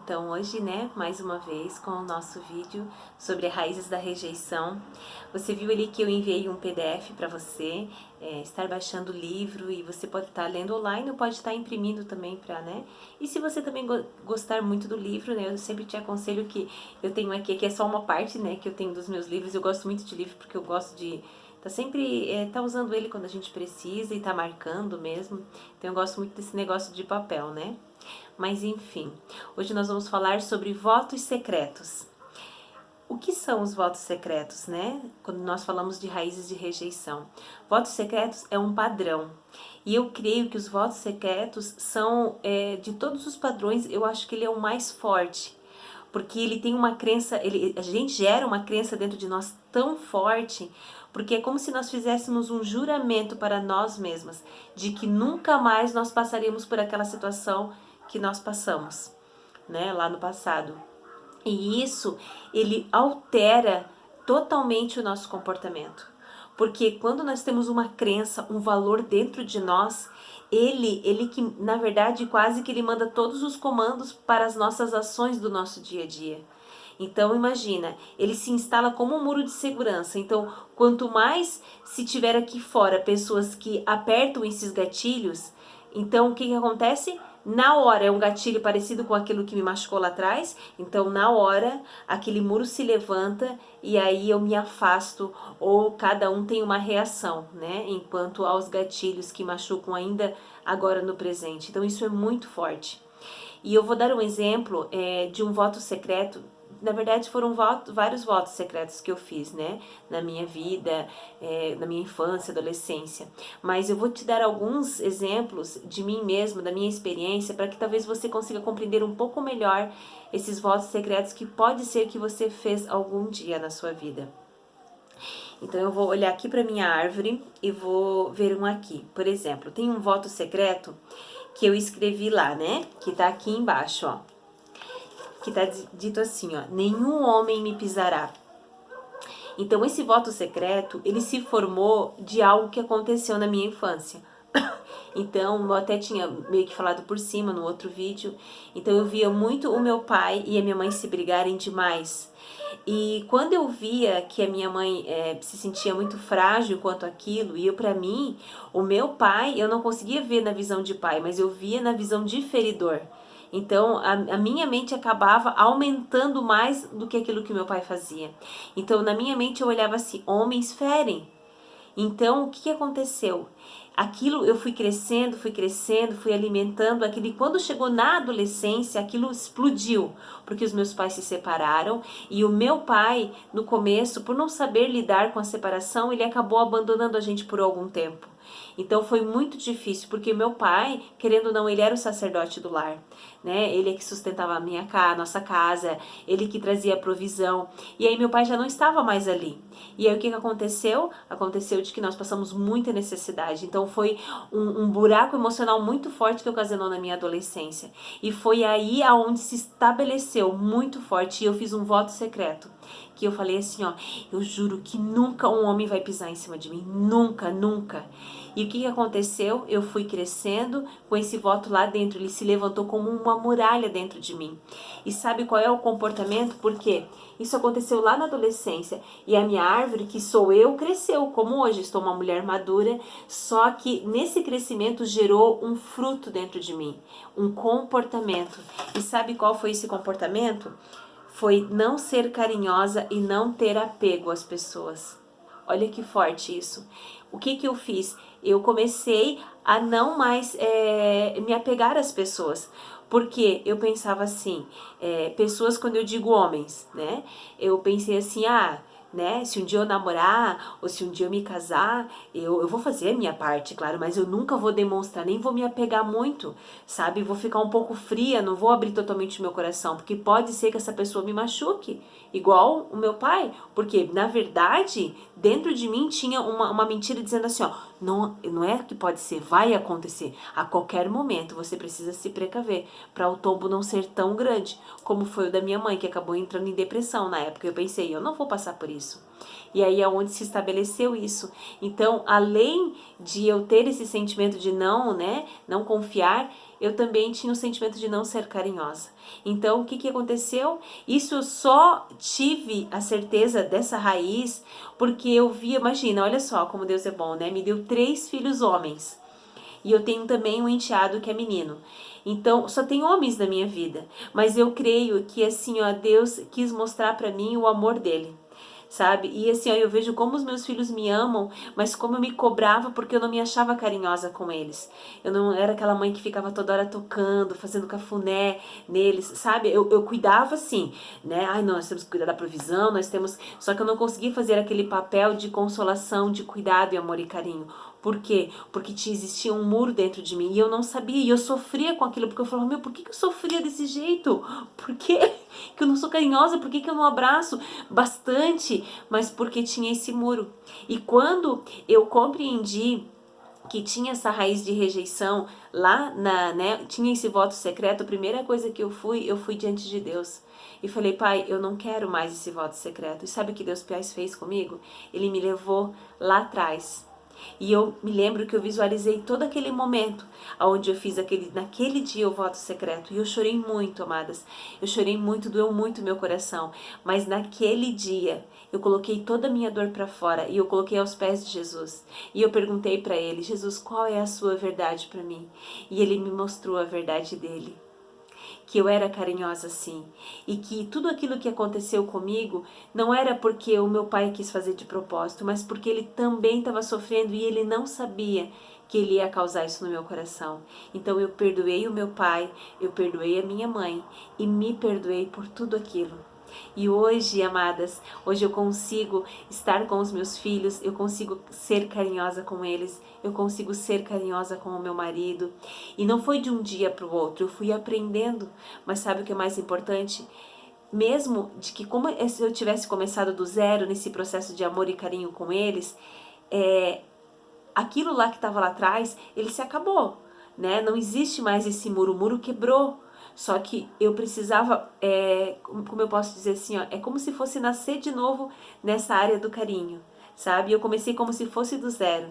Então hoje, né, mais uma vez com o nosso vídeo sobre raízes da rejeição. Você viu ali que eu enviei um PDF para você estar baixando o livro e você pode estar lendo online ou pode estar imprimindo também para, né? E se você também gostar muito do livro, né, eu sempre te aconselho que eu tenho aqui, que é só uma parte, né, que eu tenho dos meus livros. Eu gosto muito de livro porque eu gosto de tá sempre tá usando ele quando a gente precisa e tá marcando mesmo. Então eu gosto muito desse negócio de papel, né? Mas enfim, hoje nós vamos falar sobre votos secretos. O que são os votos secretos, né? Quando nós falamos de raízes de rejeição. Votos secretos é um padrão. E eu creio que os votos secretos são, de todos os padrões, eu acho que ele é o mais forte. Porque ele tem uma crença, a gente gera uma crença dentro de nós tão forte, porque é como se nós fizéssemos um juramento para nós mesmas, de que nunca mais nós passaríamos por aquela situação que nós passamos, né, lá no passado. E isso, ele altera totalmente o nosso comportamento. Porque quando nós temos uma crença, um valor dentro de nós, ele que, na verdade, quase que ele manda todos os comandos para as nossas ações do nosso dia a dia. Então imagina, ele se instala como um muro de segurança. Então, quanto mais se tiver aqui fora pessoas que apertam esses gatilhos, então o que acontece? Na hora é um gatilho parecido com aquilo que me machucou lá atrás, então na hora aquele muro se levanta e aí eu me afasto, ou cada um tem uma reação, né? Enquanto aos gatilhos que machucam ainda agora no presente. Então isso é muito forte. E eu vou dar um exemplo de um voto secreto. Na verdade, foram vários votos secretos que eu fiz, né? Na minha vida, na minha infância, adolescência. Mas eu vou te dar alguns exemplos de mim mesma, da minha experiência, para que talvez você consiga compreender um pouco melhor esses votos secretos que pode ser que você fez algum dia na sua vida. Então eu vou olhar aqui para minha árvore e vou ver um aqui. Por exemplo, tem um voto secreto que eu escrevi lá, né? Que tá aqui embaixo, ó. Que tá dito assim, ó: nenhum homem me pisará. Então esse voto secreto, ele se formou de algo que aconteceu na minha infância. Então, eu até tinha meio que falado por cima no outro vídeo. Então eu via muito o meu pai e a minha mãe se brigarem demais. E quando eu via que a minha mãe se sentia muito frágil quanto aquilo, e eu, para mim, o meu pai, eu não conseguia ver na visão de pai, mas eu via na visão de feridor. Então, a minha mente acabava aumentando mais do que aquilo que meu pai fazia. Então, na minha mente eu olhava assim: homens ferem. Então, o que aconteceu? Aquilo eu fui crescendo, fui alimentando aquilo. E quando chegou na adolescência, aquilo explodiu, porque os meus pais se separaram. E o meu pai, no começo, por não saber lidar com a separação, ele acabou abandonando a gente por algum tempo. Então foi muito difícil, porque meu pai, querendo ou não, ele era o sacerdote do lar, né? Ele é que sustentava a minha casa, a nossa casa, ele que trazia a provisão. E aí meu pai já não estava mais ali. E aí o que aconteceu? Aconteceu de que nós passamos muita necessidade. Então foi um buraco emocional muito forte que ocasionou na minha adolescência. E foi aí aonde se estabeleceu muito forte. E eu fiz um voto secreto, que eu falei assim, ó: eu juro que nunca um homem vai pisar em cima de mim, nunca, nunca. E o que aconteceu? Eu fui crescendo com esse voto lá dentro, ele se levantou como uma muralha dentro de mim. E sabe qual é o comportamento? Por quê? Isso aconteceu lá na adolescência, e a minha árvore, que sou eu, cresceu, como hoje, estou uma mulher madura, só que nesse crescimento gerou um fruto dentro de mim, um comportamento. E sabe qual foi esse comportamento? Foi não ser carinhosa e não ter apego às pessoas. Olha que forte isso. O que eu fiz? Eu comecei a não mais me apegar às pessoas. Porque eu pensava assim, pessoas, quando eu digo homens, né? Eu pensei assim, né? Se um dia eu namorar, ou se um dia eu me casar, eu vou fazer a minha parte, claro, mas eu nunca vou demonstrar, nem vou me apegar muito, sabe? Vou ficar um pouco fria, não vou abrir totalmente o meu coração, porque pode ser que essa pessoa me machuque, igual o meu pai, porque, na verdade, dentro de mim tinha uma mentira dizendo assim, ó: não é que pode ser, vai acontecer, a qualquer momento você precisa se precaver, para o tombo não ser tão grande, como foi o da minha mãe, que acabou entrando em depressão na época. Eu pensei, eu não vou passar por isso. E aí é onde se estabeleceu isso. Então, além de eu ter esse sentimento de não, né, não confiar, eu também tinha o sentimento de não ser carinhosa. Então, o que que aconteceu? Isso eu só tive a certeza dessa raiz porque eu vi, imagina, olha só como Deus é bom, né? Me deu 3 filhos homens. E eu tenho também um enteado que é menino. Então, só tem homens na minha vida. Mas eu creio que assim, ó, Deus quis mostrar para mim o amor dele. Sabe? E assim, ó, eu vejo como os meus filhos me amam, mas como eu me cobrava porque eu não me achava carinhosa com eles. Eu não era aquela mãe que ficava toda hora tocando, fazendo cafuné neles, sabe? Eu cuidava assim, né? Ai, nós temos que cuidar da provisão, nós temos. Só que eu não conseguia fazer aquele papel de consolação, de cuidado e amor e carinho. Por quê? Porque existia um muro dentro de mim e eu não sabia, e eu sofria com aquilo, porque eu falava, meu, por que eu sofria desse jeito? Por que eu não sou carinhosa? Por que eu não abraço bastante? Mas porque tinha esse muro. E quando eu compreendi que tinha essa raiz de rejeição lá né, tinha esse voto secreto, a primeira coisa que eu fui diante de Deus. E falei, pai, eu não quero mais esse voto secreto. E sabe o que Deus fez comigo? Ele me levou lá atrás. E eu me lembro que eu visualizei todo aquele momento onde eu fiz naquele dia o voto secreto. E eu chorei muito, amadas. Eu chorei muito, doeu muito meu coração. Mas naquele dia eu coloquei toda a minha dor para fora e eu coloquei aos pés de Jesus. E eu perguntei para ele, Jesus, qual é a sua verdade para mim? E ele me mostrou a verdade dele. Que eu era carinhosa sim, e que tudo aquilo que aconteceu comigo não era porque o meu pai quis fazer de propósito, mas porque ele também estava sofrendo e ele não sabia que ele ia causar isso no meu coração. Então eu perdoei o meu pai, eu perdoei a minha mãe e me perdoei por tudo aquilo. E hoje, amadas, hoje eu consigo estar com os meus filhos, eu consigo ser carinhosa com eles, eu consigo ser carinhosa com o meu marido. E não foi de um dia para o outro, eu fui aprendendo. Mas sabe o que é mais importante? Mesmo de que como se eu tivesse começado do zero nesse processo de amor e carinho com eles, aquilo lá que estava lá atrás, ele se acabou, né? Não existe mais esse muro, o muro quebrou. Só que eu precisava, como eu posso dizer assim, ó, é como se fosse nascer de novo nessa área do carinho, sabe? Eu comecei como se fosse do zero.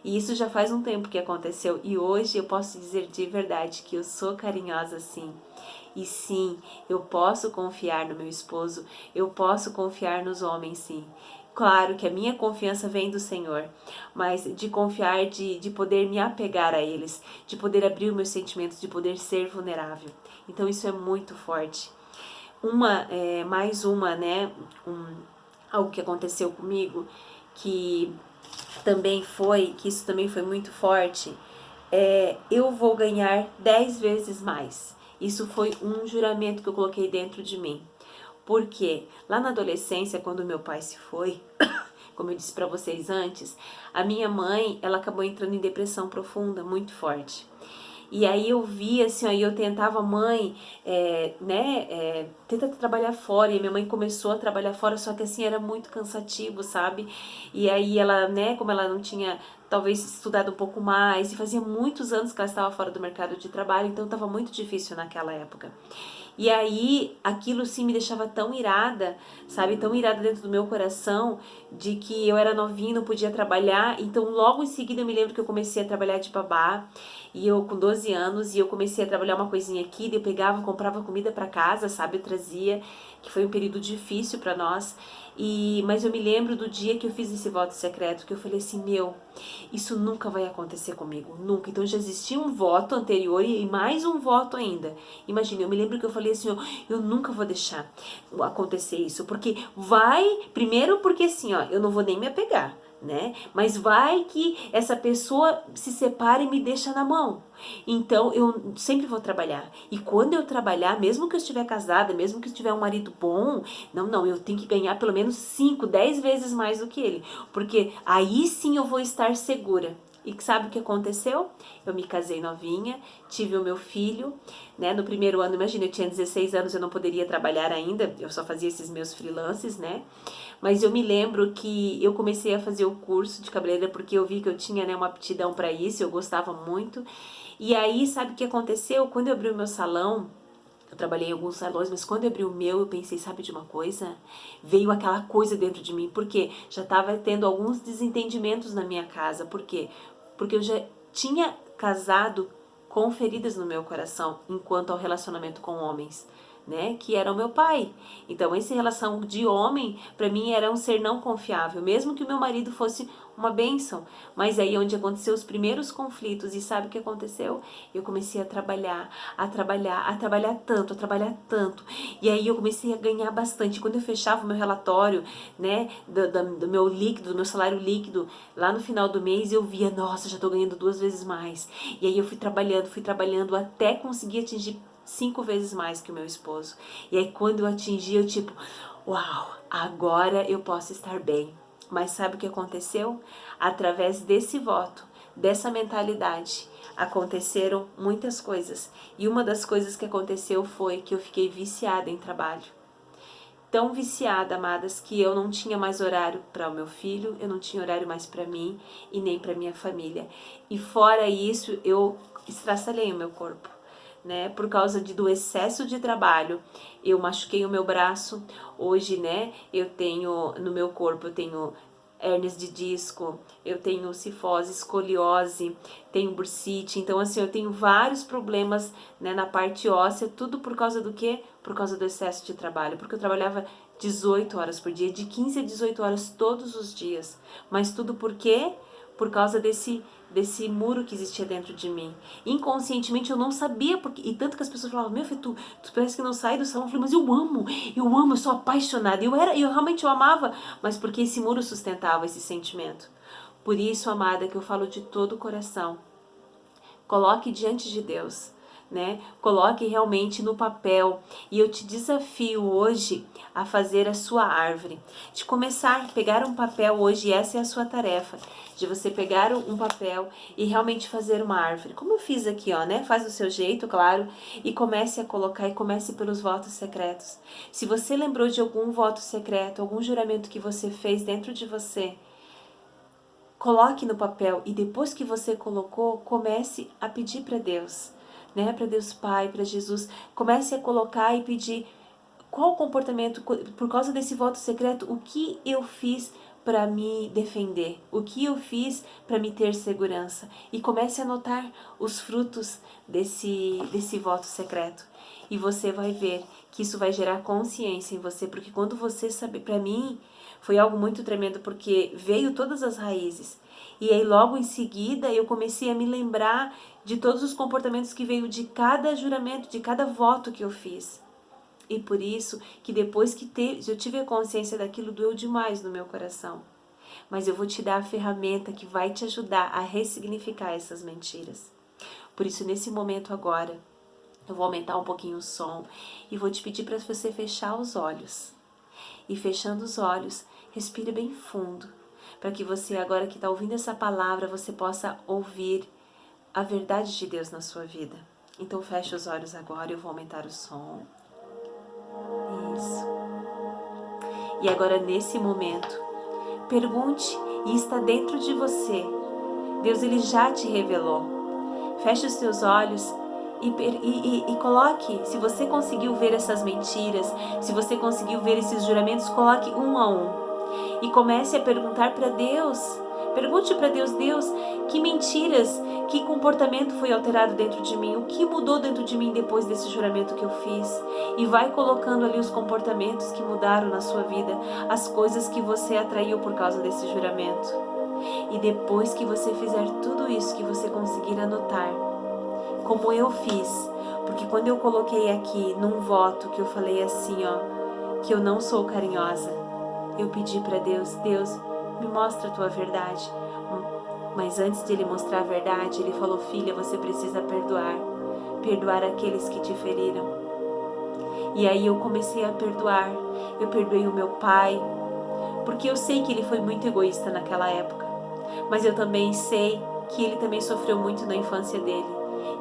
E isso já faz um tempo que aconteceu. E hoje eu posso dizer de verdade que eu sou carinhosa sim. E sim, eu posso confiar no meu esposo, eu posso confiar nos homens sim. Claro que a minha confiança vem do Senhor, mas de confiar, de poder me apegar a eles, de poder abrir os meus sentimentos, de poder ser vulnerável. Então isso é muito forte. Mais uma, né, algo que aconteceu comigo, que isso também foi muito forte, eu vou ganhar 10 vezes mais. Isso foi um juramento que eu coloquei dentro de mim. Porque lá na adolescência, quando meu pai se foi, como eu disse para vocês antes, a minha mãe, ela acabou entrando em depressão profunda, muito forte. E aí eu via assim, aí eu tentava, mãe, tenta trabalhar fora. E minha mãe começou a trabalhar fora, só que assim, era muito cansativo, sabe? E aí ela, né, como ela não tinha talvez estudado um pouco mais, e fazia muitos anos que ela estava fora do mercado de trabalho, então estava muito difícil naquela época. E aí, aquilo sim me deixava tão irada, sabe? Tão irada dentro do meu coração, de que eu era novinha, não podia trabalhar. Então, logo em seguida, eu me lembro que eu comecei a trabalhar de babá. E eu com 12 anos, e eu comecei a trabalhar uma coisinha aqui. Daí eu pegava, comprava comida para casa, sabe? Eu trazia, que foi um período difícil para nós. Mas eu me lembro do dia que eu fiz esse voto secreto, que eu falei assim, isso nunca vai acontecer comigo, nunca. Então já existia um voto anterior e mais um voto ainda. Imagina, eu me lembro que eu falei assim, eu nunca vou deixar acontecer isso, porque primeiro porque assim, eu não vou nem me apegar, né? Mas vai que essa pessoa se separa e me deixa na mão. Então eu sempre vou trabalhar. E quando eu trabalhar, mesmo que eu estiver casada, mesmo que eu tiver um marido bom, não, eu tenho que ganhar pelo menos 5, 10 vezes mais do que ele. Porque aí sim eu vou estar segura. E sabe o que aconteceu? Eu me casei novinha, tive o meu filho, né? No primeiro ano, imagina, eu tinha 16 anos, eu não poderia trabalhar ainda, eu só fazia esses meus freelances, né? Mas eu me lembro que eu comecei a fazer o curso de cabeleireira porque eu vi que eu tinha, né, uma aptidão para isso, eu gostava muito. E aí, sabe o que aconteceu? Quando eu abri o meu salão, Eu trabalhei em alguns salões, mas quando eu abri o meu, eu pensei, sabe de uma coisa? Veio aquela coisa dentro de mim, porque já estava tendo alguns desentendimentos na minha casa. Por quê? Porque eu já tinha casado com feridas no meu coração, enquanto ao relacionamento com homens, né, que era o meu pai. Então, essa relação de homem, para mim, era um ser não confiável, mesmo que o meu marido fosse uma bênção. Mas aí, onde aconteceu os primeiros conflitos, e sabe o que aconteceu? Eu comecei a trabalhar, a trabalhar, a trabalhar tanto, a trabalhar tanto. E aí, eu comecei a ganhar bastante. Quando eu fechava o meu relatório, né, do meu líquido, do meu salário líquido, lá no final do mês, eu via, nossa, já tô ganhando 2 vezes mais. E aí, eu fui trabalhando até conseguir atingir 5 vezes mais que o meu esposo. E aí quando eu atingi, eu tipo, uau, agora eu posso estar bem. Mas sabe o que aconteceu? Através desse voto, dessa mentalidade, aconteceram muitas coisas. E uma das coisas que aconteceu foi que eu fiquei viciada em trabalho. Tão viciada, amadas, que eu não tinha mais horário para o meu filho, eu não tinha horário mais para mim e nem para minha família. E fora isso, eu estraçalhei o meu corpo, né? Por causa do excesso de trabalho, eu machuquei o meu braço. Hoje, né, eu tenho no meu corpo, eu tenho hérnias de disco, eu tenho cifose, escoliose, tenho bursite. Então, assim, eu tenho vários problemas, né, na parte óssea, tudo por causa do quê? Por causa do excesso de trabalho, porque eu trabalhava 18 horas por dia, de 15 a 18 horas todos os dias. Mas tudo por quê? Por causa desse muro que existia dentro de mim. Inconscientemente eu não sabia, porque, e tanto que as pessoas falavam, meu filho, tu parece que não sai do salão. Eu falei, mas eu amo, eu sou apaixonada. Eu realmente amava, mas porque esse muro sustentava esse sentimento. Por isso, amada, que eu falo de todo o coração. Coloque diante de Deus, né? Coloque realmente no papel. E eu te desafio hoje a fazer a sua árvore. De começar a pegar um papel hoje, essa é a sua tarefa. De você pegar um papel e realmente fazer uma árvore. Como eu fiz aqui, ó, né? Faz do seu jeito, claro. E comece a colocar, e comece pelos votos secretos. Se você lembrou de algum voto secreto, algum juramento que você fez dentro de você, coloque no papel e depois que você colocou, comece a pedir para Deus, né? Para Deus Pai, para Jesus. Comece a colocar e pedir qual o comportamento, por causa desse voto secreto, o que eu fiz para me defender, o que eu fiz para me ter segurança. E comece a notar os frutos desse voto secreto. E você vai ver que isso vai gerar consciência em você, porque quando você sabe, para mim, foi algo muito tremendo, porque veio todas as raízes. E aí logo em seguida eu comecei a me lembrar de todos os comportamentos que veio de cada juramento, de cada voto que eu fiz. E por isso que depois que eu tive a consciência daquilo, doeu demais no meu coração. Mas eu vou te dar a ferramenta que vai te ajudar a ressignificar essas mentiras. Por isso, nesse momento agora, eu vou aumentar um pouquinho o som e vou te pedir para você fechar os olhos. E fechando os olhos, respire bem fundo, para que você, agora que está ouvindo essa palavra, você possa ouvir a verdade de Deus na sua vida. Então feche os olhos agora, eu vou aumentar o som. Isso. E agora nesse momento, pergunte, e está dentro de você. Deus, Ele já te revelou. Feche os seus olhos e coloque, se você conseguiu ver essas mentiras, se você conseguiu ver esses juramentos, coloque um a um. E comece a perguntar para Deus. Pergunte para Deus, Deus, que mentiras, que comportamento foi alterado dentro de mim? O que mudou dentro de mim depois desse juramento que eu fiz? E vai colocando ali os comportamentos que mudaram na sua vida, as coisas que você atraiu por causa desse juramento. E depois que você fizer tudo isso, que você conseguir anotar, como eu fiz, porque quando eu coloquei aqui num voto que eu falei assim, ó, que eu não sou carinhosa, eu pedi para Deus, Deus, me mostra a tua verdade. Mas antes de Ele mostrar a verdade, Ele falou, filha, você precisa perdoar aqueles que te feriram. E aí eu comecei a perdoar. Eu perdoei o meu pai, porque eu sei que ele foi muito egoísta naquela época. Mas eu também sei que ele também sofreu muito na infância dele.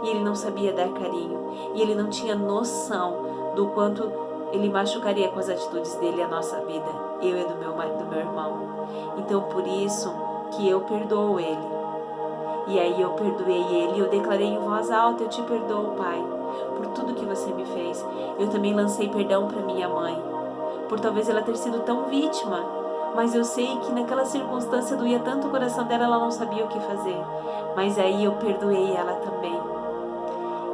E ele não sabia dar carinho. E ele não tinha noção do quanto ele machucaria com as atitudes dele a nossa vida. Eu e do meu irmão. Então por isso que eu perdoo ele. E aí eu perdoei ele. Eu declarei em voz alta, eu te perdoo, Pai. por tudo que você me fez. Eu também lancei perdão para minha mãe, por talvez ela ter sido tão vítima, mas eu sei que naquela circunstância doía tanto o coração dela, ela não sabia o que fazer. Mas aí eu perdoei ela também.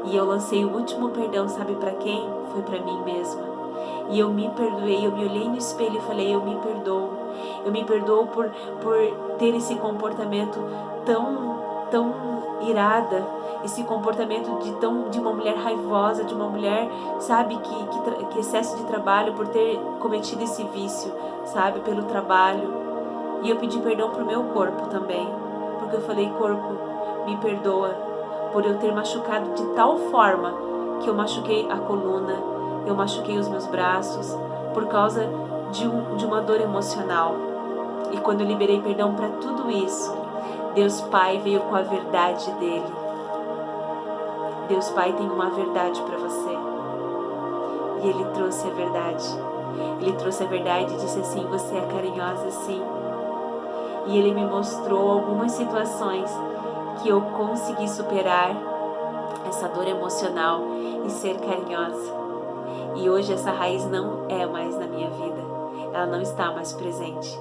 E eu lancei o último perdão, sabe para quem? Foi para mim mesma. E eu me perdoei, eu me olhei no espelho e falei, eu me perdoo. Eu me perdoo por ter esse comportamento tão irada, esse comportamento de uma mulher raivosa, de uma mulher, sabe, que excesso de trabalho, por ter cometido esse vício, sabe, pelo trabalho. E eu pedi perdão pro meu corpo também, porque eu falei, corpo, me perdoa por eu ter machucado de tal forma que eu machuquei a coluna, eu machuquei os meus braços, por causa de uma dor emocional. E quando eu liberei perdão para tudo isso, Deus Pai veio com a verdade dele. Deus Pai tem uma verdade para você. E Ele trouxe a verdade. Ele trouxe a verdade e disse assim, você é carinhosa sim. E Ele me mostrou algumas situações que eu consegui superar essa dor emocional e ser carinhosa. E hoje essa raiz não é mais na minha vida. Ela não está mais presente.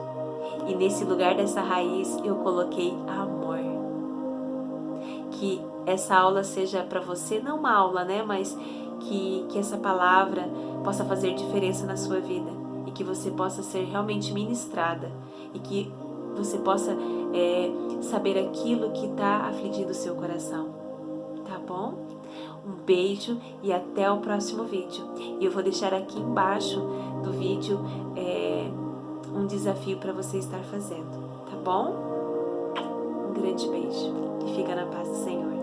E nesse lugar dessa raiz eu coloquei amor. Que essa aula seja para você, não uma aula, né? Mas que essa palavra possa fazer diferença na sua vida. E que você possa ser realmente ministrada. E que você possa saber aquilo que está afligindo o seu coração. Tá bom? Um beijo e até o próximo vídeo. E eu vou deixar aqui embaixo do vídeo um desafio para você estar fazendo, tá bom? Um grande beijo e fica na paz do Senhor.